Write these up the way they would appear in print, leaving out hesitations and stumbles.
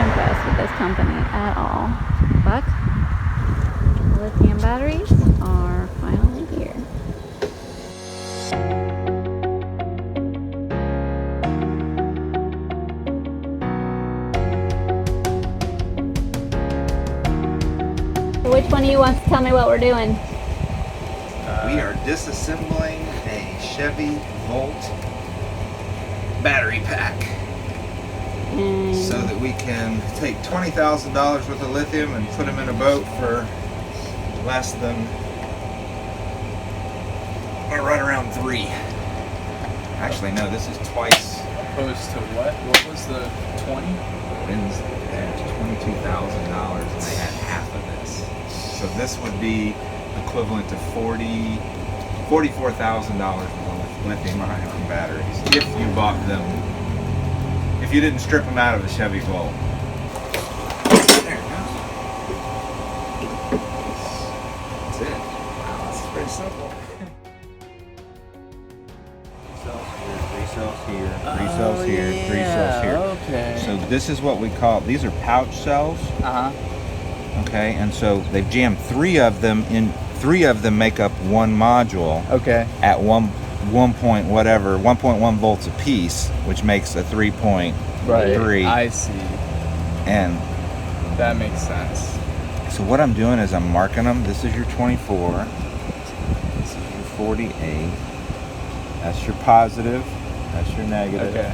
impressed with this company at all. But lithium batteries are finally here. So which one of you wants to tell me what we're doing? We are disassembling a Chevy Volt battery pack so that we can take $20,000 worth of lithium and put them in a boat for less than, or right around 3. Actually, no, this is twice. Opposed to what? What was the 20? There's $22,000 and they had half of this. So this would be equivalent to $44,000 worth of lithium-ion batteries if you bought them. If you didn't strip them out of the Chevy Volt. There it goes. That's it. Wow, this is pretty simple. 3 cells here, 3 cells here, 3 cells here. Okay. So this is what we call, these are pouch cells. Okay, and so they've jammed 3 of them in. 3 of them make up one module. Okay. At 1.1 volts a piece, which makes a 3.3. Right. I see. And that makes sense. so what I'm doing is I'm marking them. This is your 24. This is your 48. That's your positive. That's your negative. Okay.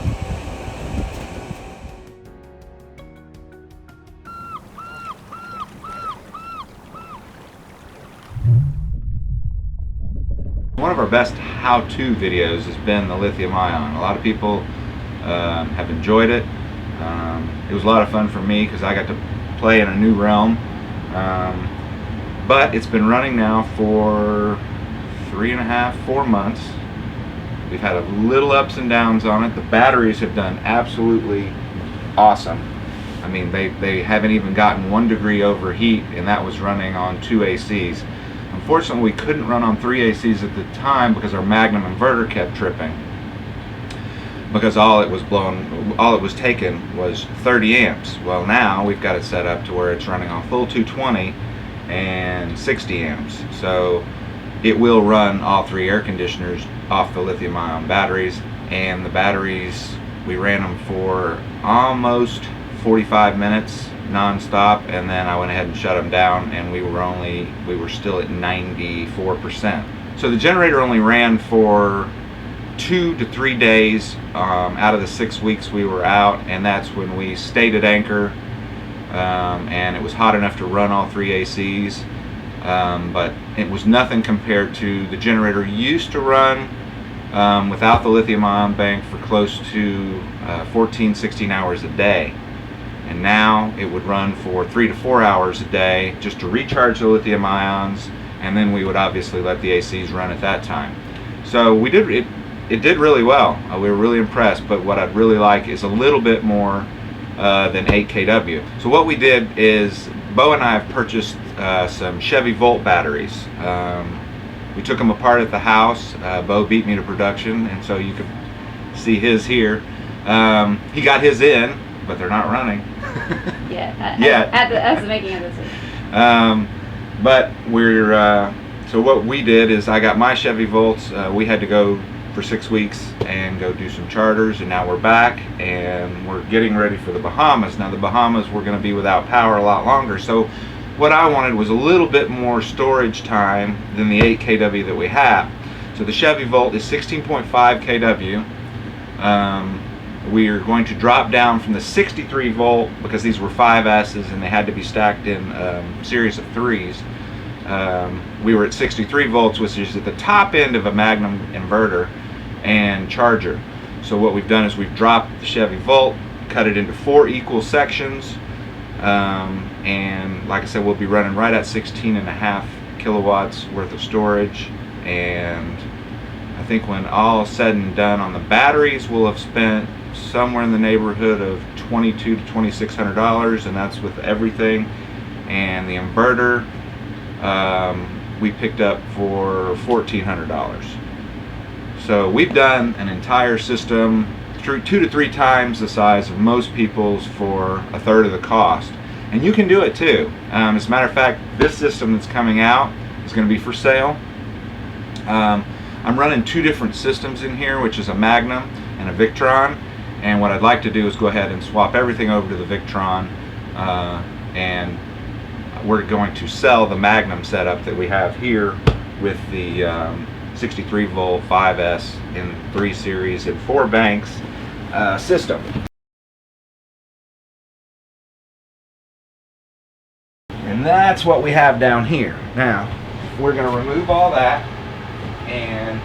One of our best how-to videos has been the lithium ion. A lot of people have enjoyed it. It was a lot of fun for me because I got to play in a new realm. But it's been running now for 3.5, 4 months. We've had a little ups and downs on it. The batteries have done absolutely awesome. I mean, they haven't even gotten 1 degree overheat, and that was running on 2 ACs. Unfortunately, we couldn't run on 3 ACs at the time because our Magnum inverter kept tripping. Because all it was taking was 30 amps. Well, now we've got it set up to where it's running on full 220 and 60 amps. So it will run all 3 air conditioners off the lithium ion batteries. And the batteries, we ran them for almost 45 minutes non-stop, and then I went ahead and shut them down, and we were still at 94%. So the generator only ran for 2 to 3 days out of the 6 weeks we were out, and that's when we stayed at anchor, and it was hot enough to run all 3 ACs, but it was nothing compared to the generator used to run without the lithium ion bank for close to 14, 16 hours a day. And now it would run for 3 to 4 hours a day just to recharge the lithium ions, and then we would obviously let the ACs run at that time. So we did it did really well. We were really impressed, but what I'd really like is a little bit more than 8 kW. So what we did is Bo and I have purchased some Chevy Volt batteries. We took them apart at the house. Bo beat me to production, and so you can see his here. He got his in, but they're not running. As the making of this. But we're so what we did is I got my Chevy Volts. We had to go for 6 weeks and go do some charters, and now we're back and we're getting ready for the Bahamas. Now the Bahamas we're going to be without power a lot longer, so what I wanted was a little bit more storage time than the 8 kW that we have. So the Chevy Volt is 16.5 kW. We are going to drop down from the 63 volt because these were 5S's and they had to be stacked in series of 3s. We were at 63 volts, which is at the top end of a Magnum inverter and charger. So what we've done is we've dropped the Chevy Volt, cut it into 4 equal sections, and like I said, we'll be running right at 16.5 kilowatts worth of storage. And I think when all is said and done on the batteries, we'll have spent somewhere in the neighborhood of $2,200 to $2,600, and that's with everything. And the inverter we picked up for $1,400. So we've done an entire system 2 to 3 times the size of most people's for a third of the cost. And you can do it too. As a matter of fact, this system that's coming out is going to be for sale. I'm running 2 different systems in here, which is a Magnum and a Victron. And what I'd like to do is go ahead and swap everything over to the Victron, and we're going to sell the Magnum setup that we have here with the 63 volt 5S in 3 series and 4 banks system. And that's what we have down here. Now we're going to remove all that, and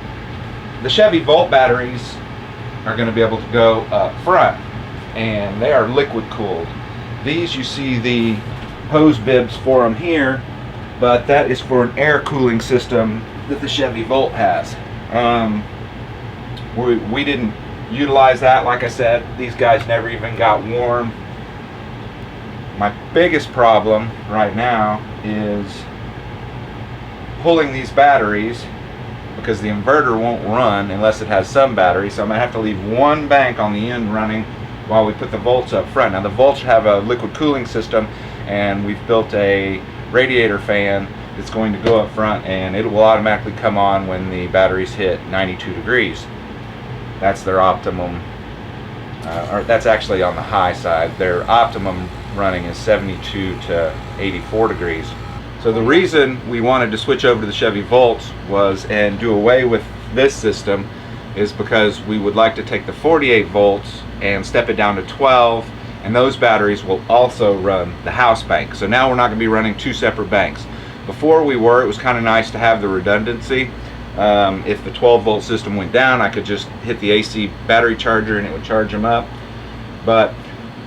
the Chevy Volt batteries are going to be able to go up front, and they are liquid cooled. These, you see the hose bibs for them here, but that is for an air cooling system that the Chevy Volt has. We didn't utilize that. Like I said, these guys never even got warm. My biggest problem right now is pulling these batteries, because the inverter won't run unless it has some battery, so I'm going to have to leave one bank on the end running while we put the Volts up front. Now the Volts have a liquid cooling system, and we've built a radiator fan that's going to go up front, and it will automatically come on when the batteries hit 92 degrees. That's their optimum, or that's actually on the high side. Their optimum running is 72 to 84 degrees. So the reason we wanted to switch over to the Chevy Volts and do away with this system is because we would like to take the 48 volts and step it down to 12, and those batteries will also run the house bank. So now we're not going to be running 2 separate banks. Before we were, it was kind of nice to have the redundancy. If the 12 volt system went down, I could just hit the AC battery charger and it would charge them up. But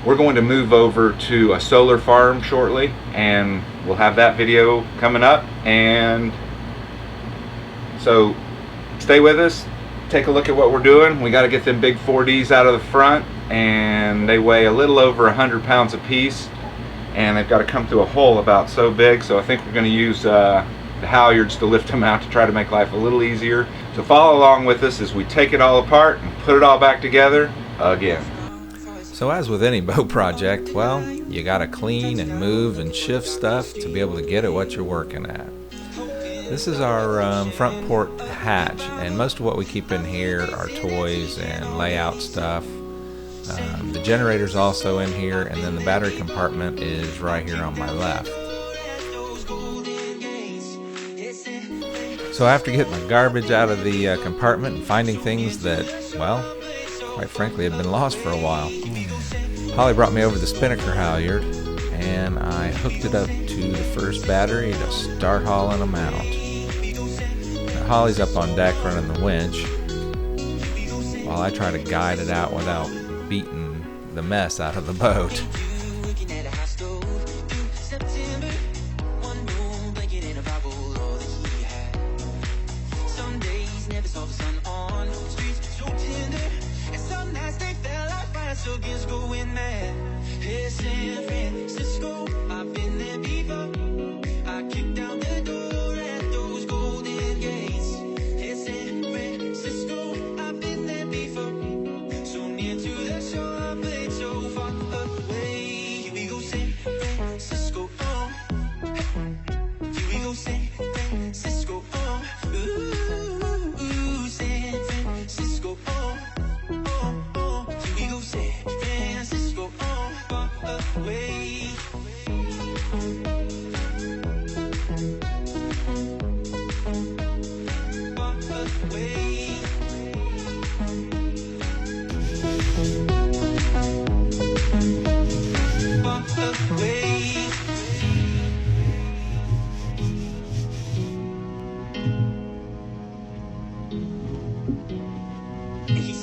we're going to move over to a solar farm shortly, and we'll have that video coming up. And so stay with us, take a look at what we're doing. We got to get them big 4Ds out of the front, and they weigh a little over 100 pounds a piece, and they've got to come through a hole about so big. So I think we're going to use the halyards to lift them out to try to make life a little easier. So follow along with us as we take it all apart and put it all back together again. So as with any boat project, well, you gotta clean and move and shift stuff to be able to get at what you're working at. This is our front port hatch, and most of what we keep in here are toys and layout stuff. The generator's also in here, and then the battery compartment is right here on my left. So after getting my garbage out of the compartment and finding things that, well, quite frankly, had been lost for a while, Holly brought me over the spinnaker halyard, and I hooked it up to the first battery to start hauling them out. Now, Holly's up on deck running the winch while I try to guide it out without beating the mess out of the boat.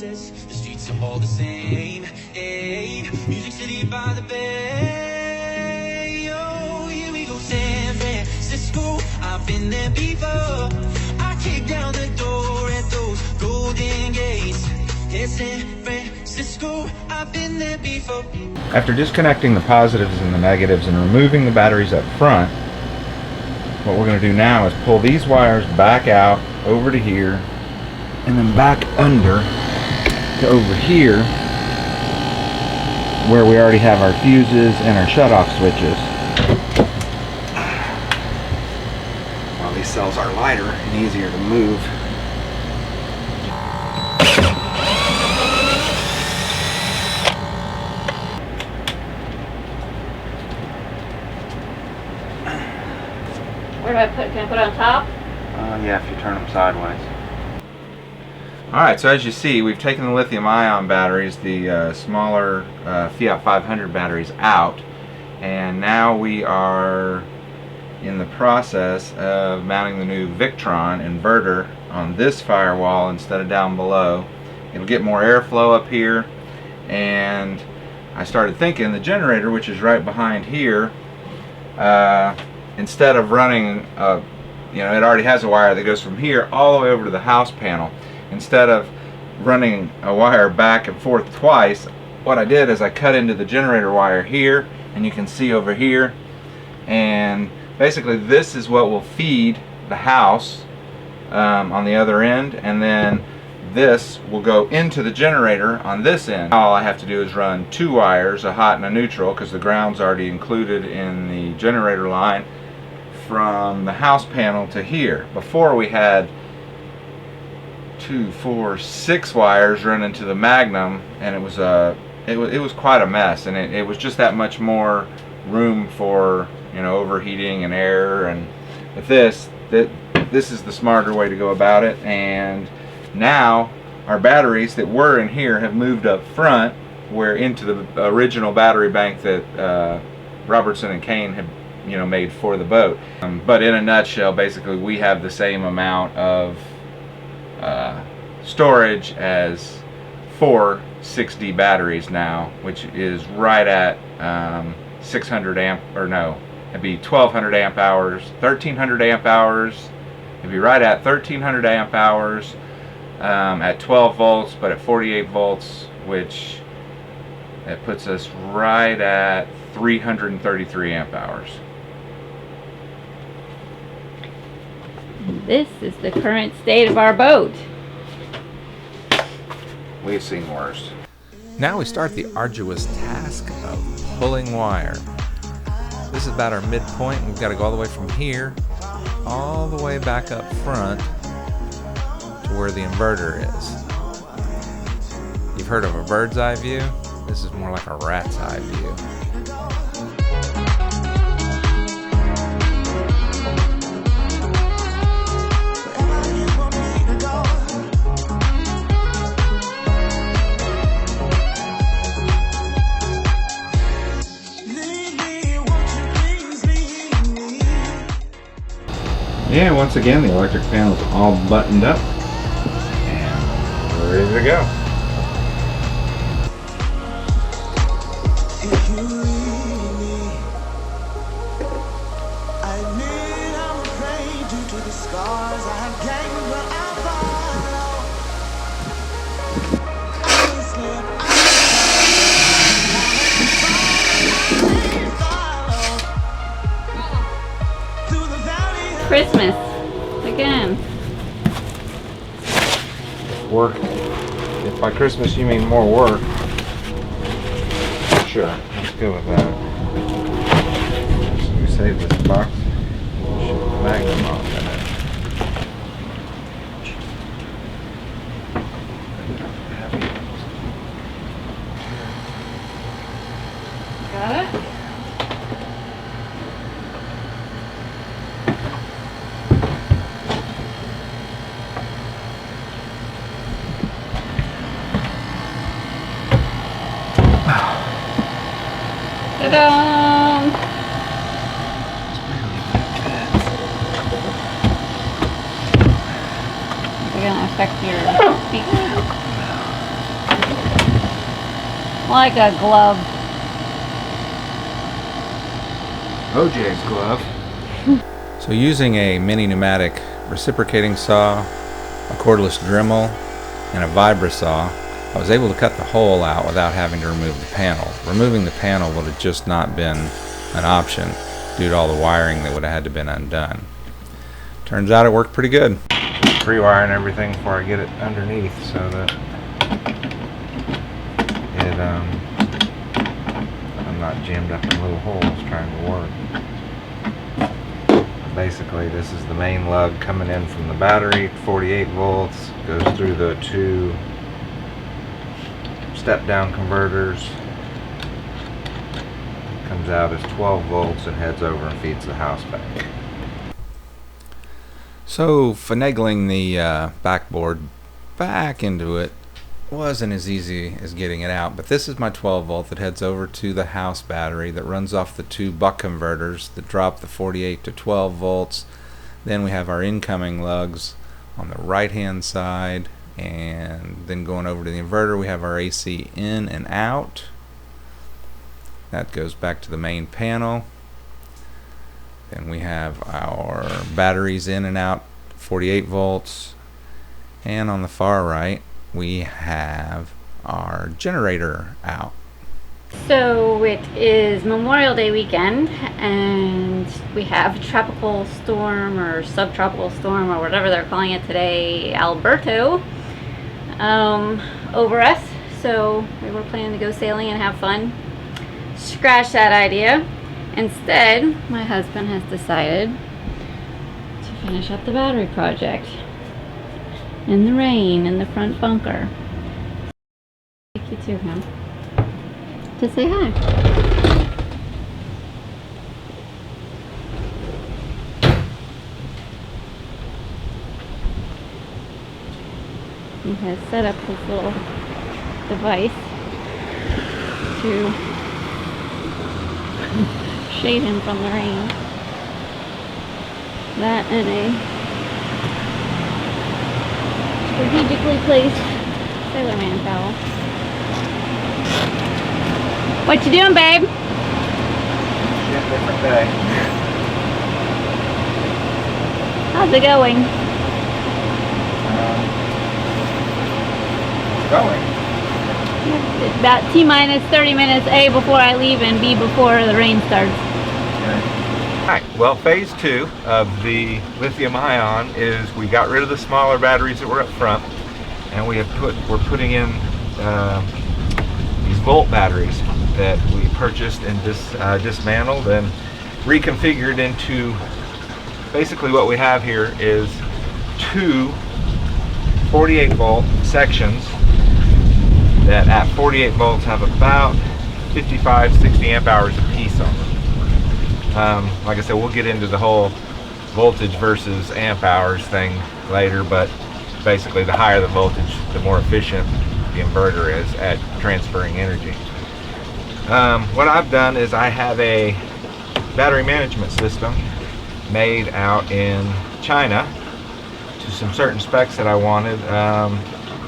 The streets are all the same. Hey, Music City by the bay. Oh, here we go, San Francisco. I've been there before. I kick down the door at those golden gates. Hey, San Francisco. I've been there before. After disconnecting the positives and the negatives and removing the batteries up front, what we're going to do now is pull these wires back out over to here, and then back under to over here, where we already have our fuses and our shut-off switches. Well, these cells are lighter and easier to move. Where do I put? Can I put it on top? Yeah, if you turn them sideways. Alright, so as you see, we've taken the lithium ion batteries, the smaller Fiat 500 batteries out, and now we are in the process of mounting the new Victron inverter on this firewall instead of down below. It'll get more airflow up here, and I started thinking the generator, which is right behind here, instead of running, it already has a wire that goes from here all the way over to the house panel. Instead of running a wire back and forth twice, what I did is I cut into the generator wire here, and you can see over here, and basically this is what will feed the house on the other end, and then this will go into the generator on this end. All I have to do is run two wires, a hot and a neutral, because the ground's already included in the generator line, from the house panel to here. Before we had 2, 4, 6 wires running to the Magnum, and it was quite a mess, and it was just that much more room for overheating and air. And with this is the smarter way to go about it. And now our batteries that were in here have moved up front, where into the original battery bank that Robertson and Kane had made for the boat. But in a nutshell, basically we have the same amount of storage as 4 6D batteries now, which is right at 600 amp, or no, it'd be 1200 amp hours, 1300 amp hours. It'd be right at 1300 amp hours at 12 volts, but at 48 volts, which it puts us right at 333 amp hours. This is the current state of our boat. We've seen worse. Now we start the arduous task of pulling wire. This is about our midpoint. We've got to go all the way from here, all the way back up front to where the inverter is. You've heard of a bird's eye view? This is more like a rat's eye view. Yeah, once again, the electric panel is all buttoned up, and we're ready to go. Christmas again. Work. If by Christmas you mean more work, sure, let's go with that. So we save this box. Ship the Magnum off in it. Got it? Ta-da! You're gonna affect your feet. Like a glove. OJ's glove. So using a mini pneumatic reciprocating saw, a cordless Dremel, and a vibra saw, I was able to cut the hole out without having to remove the panel. Removing the panel would have just not been an option due to all the wiring that would have had to been undone. Turns out it worked pretty good. Pre-wiring everything before I get it underneath so that it not jammed up in little holes trying to work. Basically, this is the main lug coming in from the battery, 48 volts, goes through the 2 step-down converters, comes out as 12 volts and heads over and feeds the house back. So finagling the backboard back into it wasn't as easy as getting it out, but this is my 12 volt that heads over to the house battery that runs off the 2 buck converters that drop the 48 to 12 volts. Then we have our incoming lugs on the right hand side, and then going over to the inverter we have our AC in and out. That goes back to the main panel. Then we have our batteries in and out, 48 volts, and on the far right we have our generator out. So it is Memorial Day weekend, and we have a tropical storm or subtropical storm or whatever they're calling it today, Alberto, over us. So we were planning to go sailing and have fun. Scratch that idea. Instead, my husband has decided to finish up the battery project in the rain in the front bunker. Take you to him to say hi. He has set up this little device to shade him from the rain. That and a strategically placed Sailorman towel. What you doing, babe? Yeah, different day. How's it going? Going. It's about T-minus 30 minutes, A before I leave and B before the rain starts. Alright, well, phase 2 of the lithium ion is we got rid of the smaller batteries that were up front, and we're putting in these Volt batteries that we purchased and dismantled and reconfigured into basically what we have here is 2 48 volt sections that at 48 volts have about 55-60 amp hours a piece on them. Like I said, we'll get into the whole voltage versus amp hours thing later, but basically the higher the voltage, the more efficient the inverter is at transferring energy. What I've done is I have a battery management system made out in China to some certain specs that I wanted.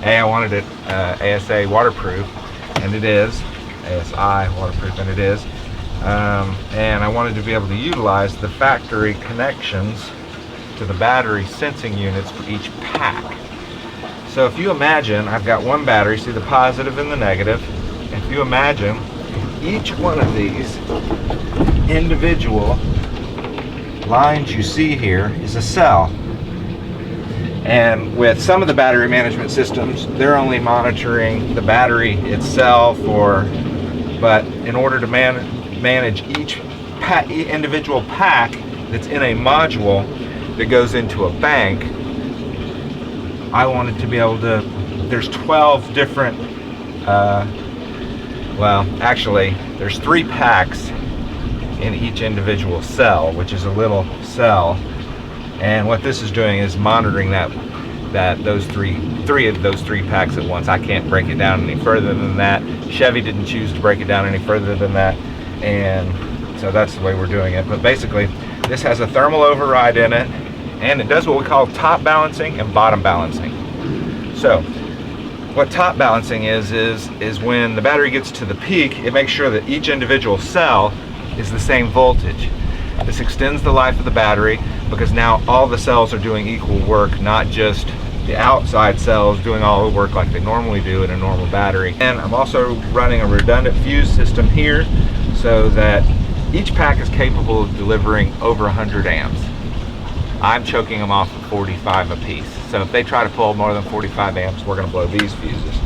I wanted it ASA waterproof, and it is. ASI waterproof, and it is. And I wanted to be able to utilize the factory connections to the battery sensing units for each pack. So if you imagine, I've got one battery, see the positive and the negative. If you imagine, each one of these individual lines you see here is a cell. And with some of the battery management systems, they're only monitoring the battery itself, but in order to manage each individual pack that's in a module that goes into a bank, I wanted to be able to, there's 12 different, well, actually, there's 3 packs in each individual cell, which is a little cell. And what this is doing is monitoring those three of those 3 packs at once. I can't break it down any further than that. Chevy didn't choose to break it down any further than that, and so that's the way we're doing it. But basically, this has a thermal override in it, and it does what we call top balancing and bottom balancing. So what top balancing is when the battery gets to the peak, it makes sure that each individual cell is the same voltage. This extends the life of the battery because now all the cells are doing equal work, not just the outside cells doing all the work like they normally do in a normal battery. And I'm also running a redundant fuse system here so that each pack is capable of delivering over 100 amps. I'm choking them off at 45 a piece. So if they try to pull more than 45 amps, we're going to blow these fuses.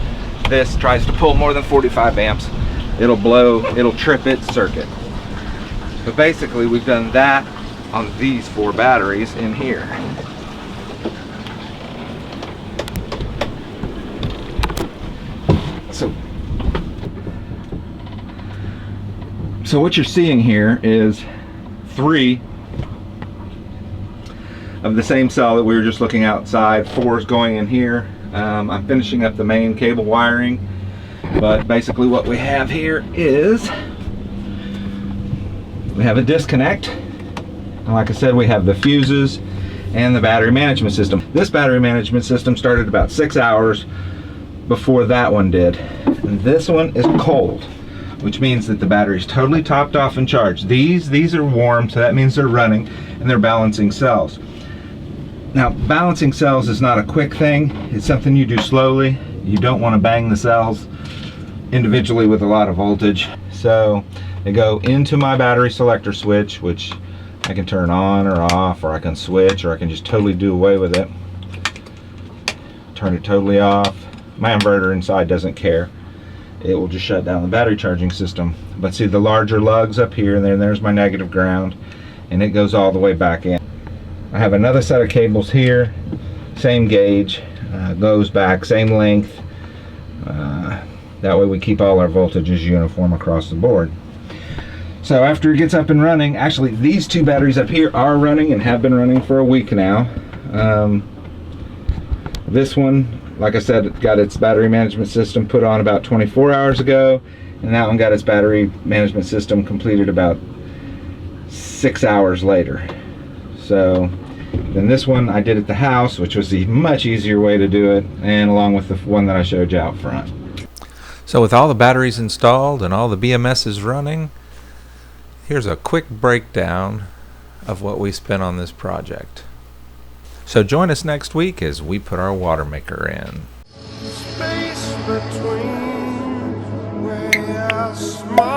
This tries to pull more than 45 amps, it'll trip its circuit. But basically we've done that on these 4 batteries in here. So what you're seeing here is 3 of the same cell that we were just looking outside. 4 is going in here. I'm finishing up the main cable wiring, but basically what we have here is we have a disconnect, and like I said, we have the fuses and the battery management system. This battery management system started about 6 hours before that one did, and this one is cold, which means that the battery is totally topped off and charged. These are warm, so that means they're running and they're balancing cells. Now, balancing cells is not a quick thing. It's something you do slowly. You don't want to bang the cells individually with a lot of voltage. So they go into my battery selector switch, which I can turn on or off, or I can switch, or I can just totally do away with it. Turn it totally off. My inverter inside doesn't care. It will just shut down the battery charging system. But see the larger lugs up here, and then there's my negative ground, and it goes all the way back in. I have another set of cables here, same gauge, goes back, same length. That way we keep all our voltages uniform across the board. So after it gets up and running, actually these 2 batteries up here are running and have been running for a week now. This one, like I said, it got its battery management system put on about 24 hours ago, and that one got its battery management system completed about 6 hours later. So then this one I did at the house, which was the much easier way to do it, and along with the one that I showed you out front. So with all the batteries installed and all the BMSs running, here's a quick breakdown of what we spent on this project. So join us next week as we put our water maker in. Space between where small